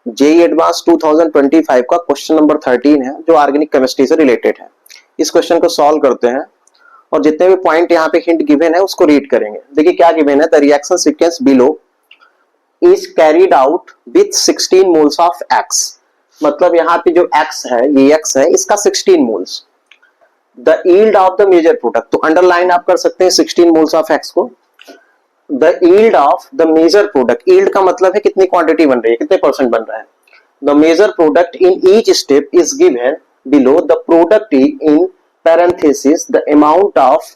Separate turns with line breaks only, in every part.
JEE advance 2025 का question number 13 है जो ऑर्गेनिक केमिस्ट्री से रिलेटेड है। इस क्वेश्चन को सॉल्व करते हैं और जितने भी पॉइंट यहाँ पे हिंट गिवन है उसको रीड करेंगे। देखिए क्या गिवन है, the reaction sequence below is carried out with 16 moles of x. मतलब यहाँ पे जो एक्स है, ये एक्स है, इसका 16 moles. The yield of the major product, तो अंडरलाइन आप कर सकते हैं 16 मोल्स ऑफ एक्स को। The yield of the major product, yield का मतलब है कितनी क्वांटिटी बन रही है, कितने परसेंट बन रहा है। The major product in each step is given below the product in parenthesis the amount of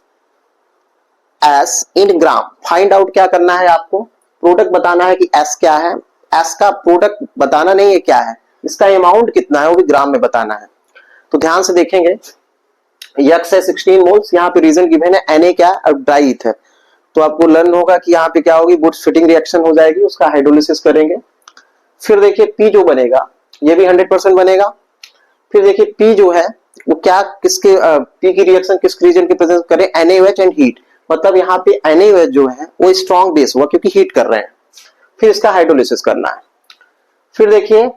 S in gram. Find out क्या करना है आपको, प्रोडक्ट बताना है कि एस क्या है, एस का प्रोडक्ट बताना नहीं है क्या है, इसका अमाउंट कितना है वो भी ग्राम में बताना है। तो ध्यान से देखेंगे, यक्स है 16 मोल्स, यहाँ पे रीजन गिवन है Na क्या है, ड्राई ईथर। तो आपको लर्न होगा कि यहाँ पे क्या होगी, वुड्स फिटिंग रिएक्शन हो जाएगी, उसका हाइड्रोलिसिस करेंगे। फिर देखिए पी जो बनेगा ये भी 100% बनेगा। फिर देखिए पी जो है वो क्या, किसके पी की रिएक्शन किस रीजन के प्रेजेंस करें, NaOH एंड हीट। मतलब यहाँ पे NaOH जो है वो स्ट्रॉन्ग बेस हुआ क्योंकि हीट कर रहे हैं। फिर इसका हाइड्रोलिसिस करना है। फिर देखिए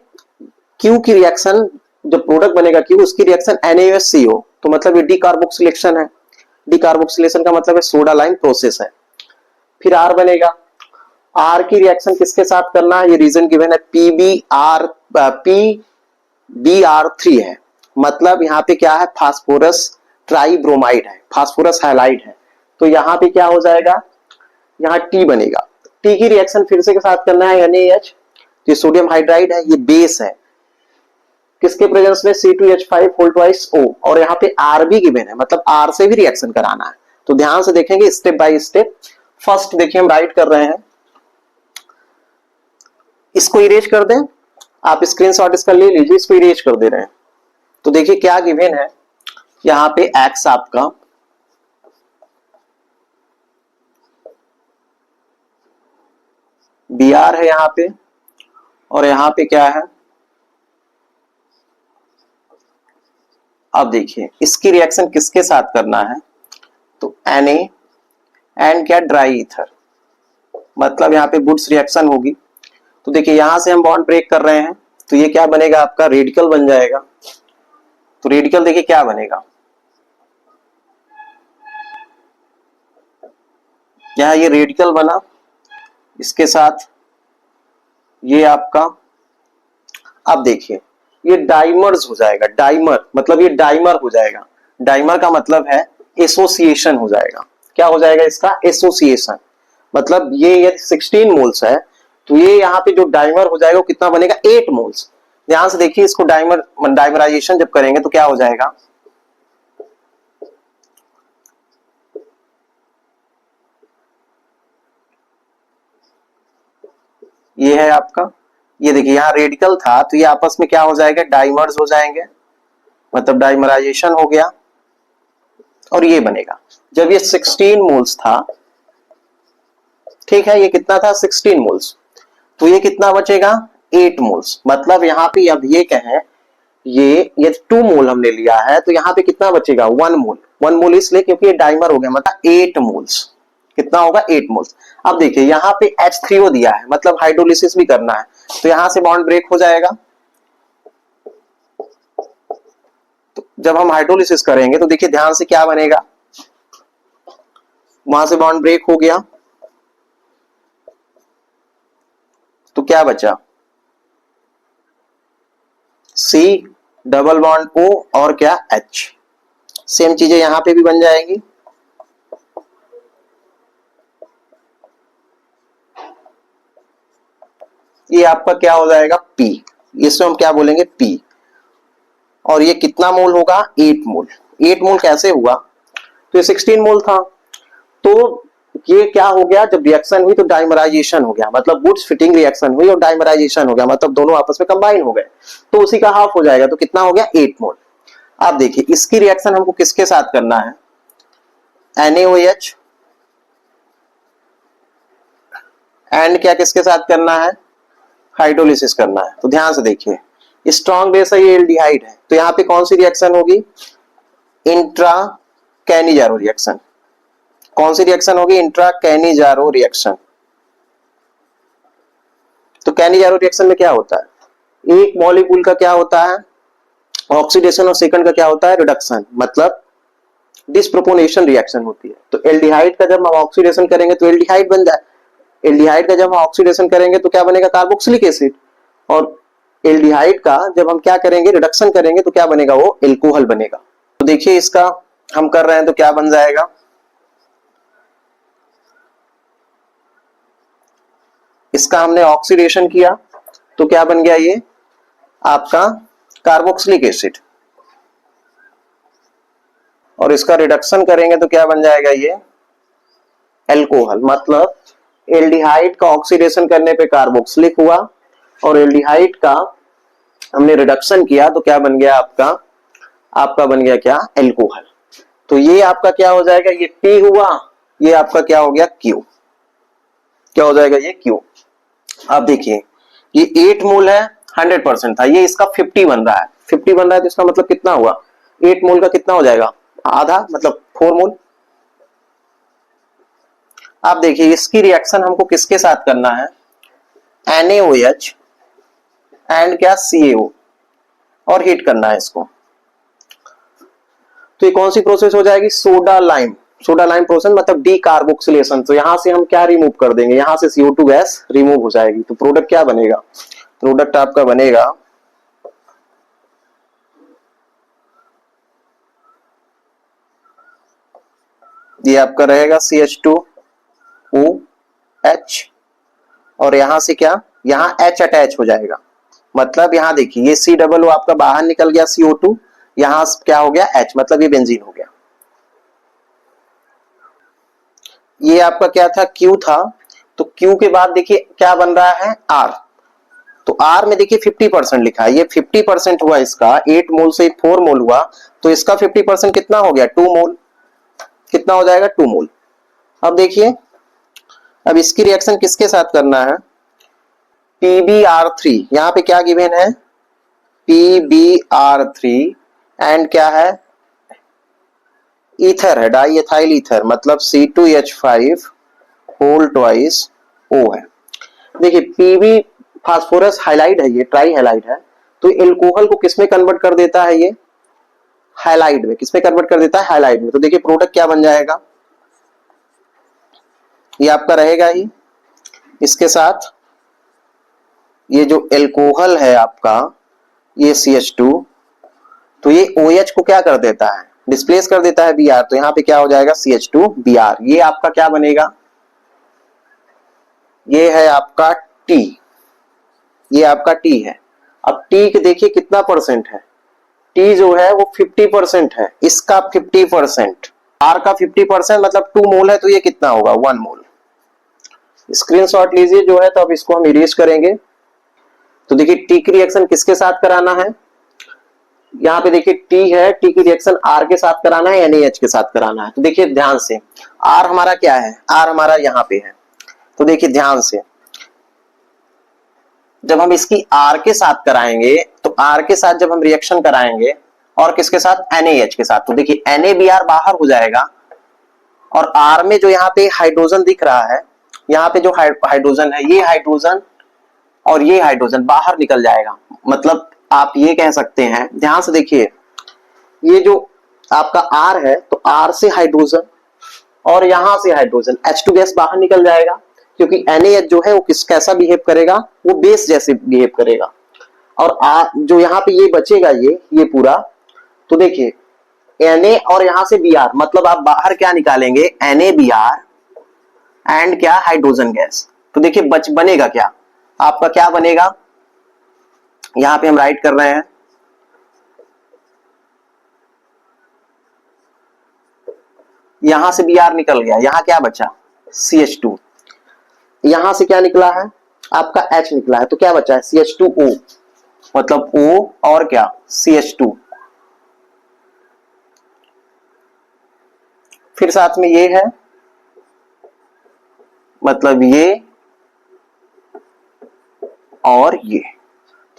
क्यू की रिएक्शन, जो प्रोडक्ट बनेगा क्यू, उसकी रिएक्शन NaOH-CO, तो मतलब ये डीकार्बोक्सिलेशन है। डीकार्बोक्सिलेशन का मतलब है सोडा लाइम प्रोसेस है। फिर आर बनेगा, आर की रिएक्शन किसके साथ करना है, ये रीजन गिवन है PbR3 है। मतलब यहाँ पे क्या है, फास्फोरस ट्राइब्रोमाइड है, फास्फोरस हैलाइड है। तो यहाँ पे क्या हो जाएगा, यहाँ टी बनेगा। टी की रिएक्शन फिर से के साथ करना है NaH, ये सोडियम हाइड्राइड है, ये बेस है, किसके प्रेजेंस में C2H5 और यहाँ पे R भी गिवन है, मतलब R से भी रिएक्शन कराना है। तो ध्यान से देखेंगे स्टेप बाय स्टेप। फर्स्ट देखिए हम राइट कर रहे हैं, इसको इरेज कर दें, आप स्क्रीनशॉट इसका ले लीजिए, इसको इरेज कर दे रहे हैं। तो देखिए क्या गिवन है, यहाँ पे एक्स आपका Br है यहाँ पे, और यहाँ पे क्या है, अब देखिए इसकी रिएक्शन किसके साथ करना है, तो Na एंड क्या, ड्राई ईथर। मतलब यहाँ पे वुड्स रिएक्शन होगी। तो देखिए यहां से हम बॉन्ड ब्रेक कर रहे हैं, तो ये क्या बनेगा आपका, रेडिकल बन जाएगा। तो रेडिकल देखिए क्या बनेगा, यहां ये रेडिकल बना, इसके साथ ये आपका, अब देखिए ये डाइमर्स हो जाएगा। डाइमर मतलब ये डाइमर हो जाएगा। डाइमर का मतलब है एसोसिएशन हो जाएगा। क्या हो जाएगा इसका, एसोसिएशन। मतलब ये 16 मोल्स है, तो ये यहाँ पे जो डाइमर हो जाएगा वो कितना बनेगा, 8 मोल्स। ध्यान से देखिए इसको, डाइमराइजेशन जब करेंगे तो क्या हो जाएगा, ये है आपका, ये देखिए यहाँ रेडिकल था तो ये आपस में क्या हो जाएगा, डाइमर्स हो जाएंगे, मतलब डाइमराइजेशन हो गया, और ये बनेगा। जब ये 16 मोल्स था, ठीक है, ये कितना था 16 मोल्स, तो ये कितना बचेगा 8 मोल्स। मतलब यहाँ पे अब ये कहें, ये 2 मोल हमने लिया है, तो यहाँ पे कितना बचेगा 1 मोल। 1 मोल इसलिए क्योंकि ये डाइमर हो गया, मतलब 8 मोल्स। कितना होगा 8 मोल्स। अब देखिए यहाँ पे H3O दिया है, मतलब हाइड्रोलिसिस भी करना है, तो यहां से बॉन्ड ब्रेक हो जाएगा। तो जब हम हाइड्रोलिसिस करेंगे तो देखिए ध्यान से क्या बनेगा, वहां से बॉन्ड ब्रेक हो गया, तो क्या बचा, C डबल बॉन्ड O और क्या H। सेम चीजें यहां पे भी बन जाएंगी। ये आपका क्या हो जाएगा P, इसको हम क्या बोलेंगे P। और ये कितना मोल होगा, 8 मोल। 8 मोल कैसे हुआ, तो ये 16 मोल था, तो ये क्या हो गया, जब रिएक्शन हुई तो डाइमराइजेशन हो गया, मतलब वुड्स फिटिंग रिएक्शन हुई और डाइमराइजेशन हो गया, मतलब दोनों आपस में कंबाइन हो गए, तो उसी का हाफ हो जाएगा, तो कितना हो गया 8 मोल। आप देखिए इसकी रिएक्शन हमको किसके साथ करना है, NaOH एंड क्या किसके साथ करना है, हाइड्रोलिसिस करना है। तो ध्यान से देखिए स्ट्रॉन्ग बेस है, ये एल्डिहाइड है, तो यहाँ पे कौन सी रिएक्शन होगी, इंट्रा कैनिजारो रिएक्शन। कौन सी रिएक्शन होगी, इंट्रा कैनिजारो रिएक्शन। तो कैनिजारो रिएक्शन में क्या होता है, एक मॉलिक्यूल का क्या होता है ऑक्सीडेशन और सेकंड का क्या होता है रिडक्शन, मतलब डिस्प्रोपोर्शनल रिएक्शन होती है। तो एल्डिहाइड का जब हम ऑक्सीडेशन करेंगे तो एल्डिहाइड बन जाए, एल्डिहाइड का जब हम ऑक्सीडेशन करेंगे तो क्या बनेगा कार्बोक्सिलिक एसिड, और एल्डिहाइड का जब हम क्या करेंगे रिडक्शन करेंगे तो क्या बनेगा वो एल्कोहल बनेगा। तो देखिए इसका हम कर रहे हैं तो क्या बन जाएगा, इसका हमने ऑक्सीडेशन किया तो क्या बन गया ये आपका कार्बोक्सिलिक एसिड, और इसका रिडक्शन करेंगे तो क्या बन जाएगा ये एल्कोहल। मतलब एल्डिहाइड का ऑक्सीडेशन करने पे कार्बोक्सिलिक हुआ और एल्डिहाइड का हमने रिडक्शन किया तो क्या बन गया आपका बन गया क्या एल्कोहल। तो ये आपका क्या हो जाएगा, ये P हुआ, ये आपका क्या हो गया Q, क्या हो जाएगा ये Q। अब देखिए ये 8 मोल है, 100% था, ये इसका 50 बन रहा है, 50 बन रहा है तो इसका मतलब कितना हुआ 8 मोल का कितना हो जाएगा आधा, मतलब 4 मोल। आप देखिए इसकी रिएक्शन हमको किसके साथ करना है NaOH एंड क्या CaO, और हीट करना है इसको। तो ये कौन सी प्रोसेस हो जाएगी सोडा लाइम प्रोसेस, मतलब डीकार्बोक्सिलेशन। तो यहां से हम क्या रिमूव कर देंगे, यहां से CO2 गैस रिमूव हो जाएगी। तो प्रोडक्ट क्या बनेगा, प्रोडक्ट आपका बनेगा ये आपका रहेगा CH2OH, और यहां से क्या यहां H अटैच हो जाएगा, मतलब यहां देखिए ये C आपका बाहर निकल गया CO2, यहां क्या हो गया H, मतलब ये बेंजीन हो गया। ये आपका क्या था Q था, तो Q के बाद देखिए क्या बन रहा है R, तो R में देखिए 50% लिखा है, ये 50% हुआ इसका, 8 मोल से 4 मोल हुआ, तो इसका 50% कितना हो गया 2 मोल, कितना हो जाएगा 2 मोल। अब देखिए अब इसकी रिएक्शन किसके साथ करना है PbR3, यहां पे क्या गिवन है PbR3 एंड क्या है ईथर है, डाई एथाइल ईथर, मतलब C2H5 होल ट्वाइस O है। देखिए Pb फास्फोरस हाइलाइड है, ये ट्राई हाइलाइड है, तो एल्कोहल को किसमें कन्वर्ट कर देता है ये हाइलाइड में, किसमें कन्वर्ट कर देता है हाइलाइड में। तो देखिए प्रोडक्ट क्या बन जाएगा, ये आपका रहेगा ही, इसके साथ ये जो एल्कोहल है आपका ये CH2, तो ये OH को क्या कर देता है डिस्प्लेस कर देता है Br, तो यहां पे क्या हो जाएगा CH2Br, ये आपका क्या बनेगा ये है आपका T, ये आपका T है। अब T के देखिए कितना परसेंट है, T जो है वो 50% है, इसका 50%, R का 50%, मतलब 2 मोल है, तो ये कितना होगा 1 मोल। स्क्रीनशॉट लीजिए जो है, तो अब इसको हम इरेज करेंगे। तो देखिए T की रिएक्शन किसके साथ कराना है, यहाँ पे देखिए T है, T की रिएक्शन R के साथ कराना है NaH के साथ कराना है। तो देखिए ध्यान से R हमारा क्या है, R हमारा यहाँ पे है, तो देखिए ध्यान से जब हम इसकी R के साथ कराएंगे तो R के साथ जब हम रिएक्शन कराएंगे और किसके साथ NaH के साथ, तो देखिए NaBr बाहर हो जाएगा, और R में जो यहाँ पे हाइड्रोजन दिख रहा है, यहाँ पे जो हाइड्रोजन है, ये हाइड्रोजन और ये हाइड्रोजन बाहर निकल जाएगा। मतलब आप ये कह सकते हैं, ध्यान से देखिए, ये जो आपका R है, तो R से हाइड्रोजन और यहां से हाइड्रोजन H2 गैस बाहर निकल जाएगा, क्योंकि NaH जो है वो कैसा बिहेव करेगा, वो बेस जैसे बिहेव करेगा। और जो यहाँ पे ये बचेगा ये पूरा, तो देखिए Na और यहां से Br, मतलब आप बाहर क्या निकालेंगे NaBr एंड क्या हाइड्रोजन गैस। तो देखिए बनेगा क्या, आपका क्या बनेगा, यहां पे हम राइट कर रहे हैं, यहां से Br निकल गया, यहां क्या बचा CH2, यहां से क्या निकला है आपका H निकला है, तो क्या बचा है CH2O, मतलब O और क्या CH2, फिर साथ में ये है, मतलब ये और ये।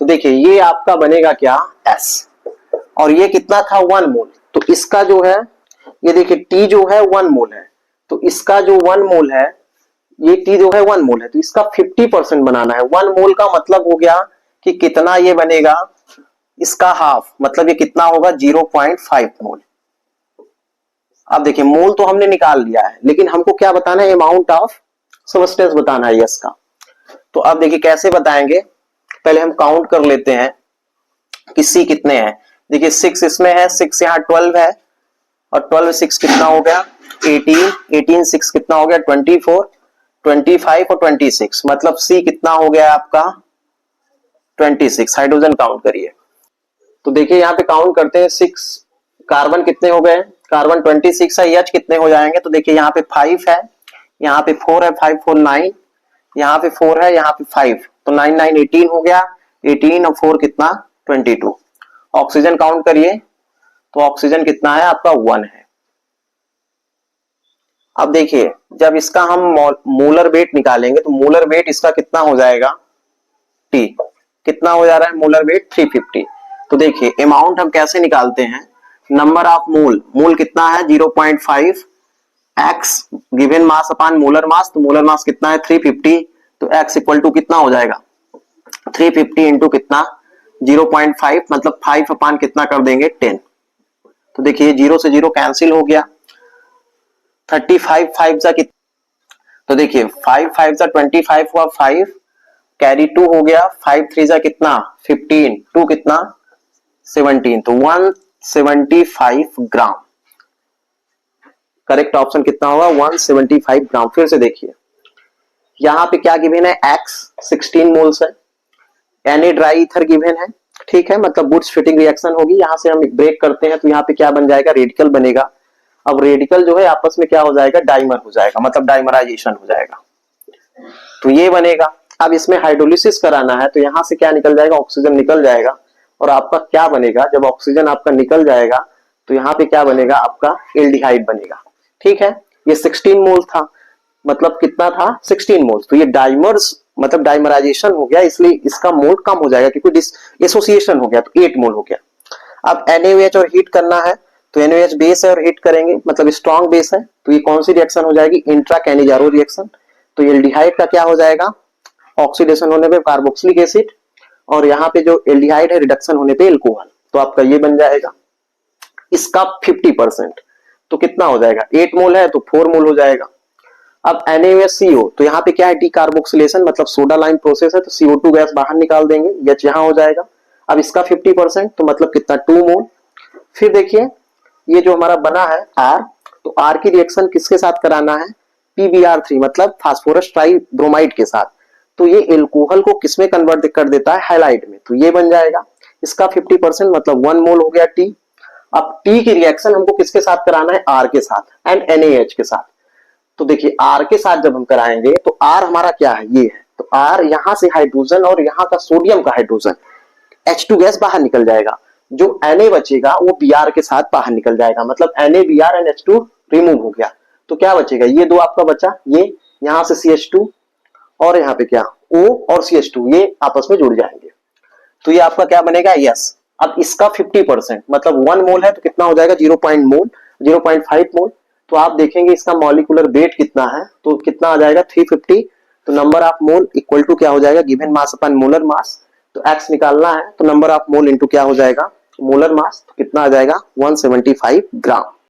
तो देखिए ये आपका बनेगा क्या S, और ये कितना था 1 मोल, तो इसका जो है ये देखिए T जो है 1 मोल है, तो इसका जो 1 मोल है, ये T जो है 1 मोल है, तो इसका 50% बनाना है। 1 मोल का मतलब हो गया कि कितना ये बनेगा, इसका हाफ, मतलब ये कितना होगा 0.5 मोल। अब देखिए मोल तो हमने निकाल लिया है, लेकिन हमको क्या बताना है, अमाउंट ऑफ सब्सटेंस बताना है यस का। तो अब देखिए कैसे बताएंगे, पहले हम काउंट कर लेते हैं कि सी कितने हैं। देखिए 6 इसमें है, 6 यहाँ 12 है, और 12 6 कितना हो गया 18, 18 6 कितना हो गया 24, 25 और 26, मतलब सी कितना हो गया आपका 26। हाइड्रोजन काउंट करिए। तो देखिए यहाँ पे काउंट करते हैं 6, कार्बन कितने हो गए, कार्बन 26 है, एच कितने हो जाएंगे, तो देखिए यहाँ पे 5 है, यहाँ पे 4 है, 5 4 9, यहाँ पे 4 है, यहाँ पे 5, तो 9 9 18 हो गया, 18 और 4 कितना 22। ऑक्सीजन काउंट करिए, तो ऑक्सीजन कितना है आपका 1 है। अब देखिए जब इसका हम मोलर वेट निकालेंगे तो मोलर वेट इसका कितना हो जाएगा, टी कितना हो जा रहा है मोलर वेट 350। तो देखिए अमाउंट हम कैसे निकालते हैं, नंबर ऑफ मोल, मोल कितना है 0.5, एक्स गिवन मास अपान मोलर मास, तो मोलर मास कितना है 350, तो एक्स इक्वल टू कितना हो जाएगा 350 इंटू कितना 0.5, मतलब 5 अपान कितना कर देंगे 10। तो देखिए 0 से 0 कैंसिल हो गया, 35 5 जा कितना, तो देखिए 5 5 जा 25 हुआ, 5 कैरी 2 हो गया, 5 3 जा कितना 15, 2 कितना 17, तो 175 ग्राम। करेक्ट ऑप्शन कितना होगा 175 ग्राम। फिर से देखिए यहां पे क्या गिवन है, एक्स 16 मोल्स है, Na ड्राई ईथर गिवन है, ठीक है, मतलब बुट्स फिटिंग रिएक्शन होगी, यहां से हम ब्रेक करते हैं तो यहाँ पे क्या बन जाएगा, रेडिकल बनेगा। अब रेडिकल जो है आपस में क्या हो जाएगा, डाइमर हो जाएगा, मतलब डाइमराइजेशन हो जाएगा, तो ये बनेगा। अब इसमें हाइड्रोलिसिस कराना है तो यहां से क्या निकल जाएगा, ऑक्सीजन निकल जाएगा, और आपका क्या बनेगा, जब ऑक्सीजन आपका निकल जाएगा तो यहाँ पे क्या बनेगा, आपका एल्डिहाइड बनेगा, ठीक है। ये 16 मोल था, मतलब कितना था 16 मोल, तो ये डाइमर्स मतलब डाइमराइजेशन हो गया, इसलिए इसका मोल कम हो जाएगा क्योंकि एसोसिएशन हो गया, तो 8 मोल हो गया। अब NaOH और हीट करना है, तो NaOH बेस है और हीट करेंगे, मतलब स्ट्रॉन्ग बेस है, तो ये कौन सी रिएक्शन हो जाएगी, इंट्रा कैनिजारो रिएक्शन। तो एल्डिहाइड का क्या हो जाएगा, ऑक्सीडेशन होने पे कार्बोक्सिलिक एसिड, और यहाँ पे जो एल्डिहाइड है रिडक्शन होने पे एल्कोहल, तो आपका ये बन जाएगा इसका 50%, तो कितना हो जाएगा 8 मोल है तो 4 मोल हो जाएगा। अब NaOHCO, तो यहाँ पे क्या है डीकार्बोक्सिलेशन, मतलब सोडा लाइम प्रोसेस है, तो CO2 गैस बाहर निकाल देंगे, H यहाँ हो जाएगा। अब इसका 50%, तो मतलब कितना 2 मोल। फिर देखिए ये जो हमारा बना है R, तो R की रिएक्शन किसके साथ कराना है, PbR3, मतलब फास्फोरस ट्राइब्रोमाइड के साथ, तो ये एल्कोहल को किसमें कन्वर्ट कर देता है, हैलाइड में, तो ये बन जाएगा इसका 50%, मतलब 1 मोल हो गया T। अब T की रिएक्शन हमको किसके साथ कराना है, R के साथ एंड NaH के साथ। तो देखिए R के साथ जब हम कराएंगे तो R हमारा क्या है, ये है, तो R यहां से हाइड्रोजन और यहाँ का सोडियम का हाइड्रोजन H2 गैस बाहर निकल जाएगा, जो Na बचेगा वो Br के साथ बाहर निकल जाएगा, मतलब NaBr एंड H2 रिमूव हो गया, तो क्या बचेगा, ये दो आपका बचा, ये यहां से CH2 और यहाँ पे क्या O और CH2 ये आपस में जुड़ जाएंगे, तो ये आपका क्या बनेगा यस। अब इसका 50%, मतलब 1 मोल है तो कितना हो जाएगा 0.5 मोल, तो आप देखेंगे इसका मॉलिक्यूलर वेट कितना है, तो कितना आ जाएगा 350, तो number of mole equal to क्या हो जाएगा, गिवन मास अपन मोलर मास, तो एक्स निकालना है तो नंबर ऑफ मोल इंटू क्या हो जाएगा मोलर मास, तो कितना आ जाएगा 175 ग्राम।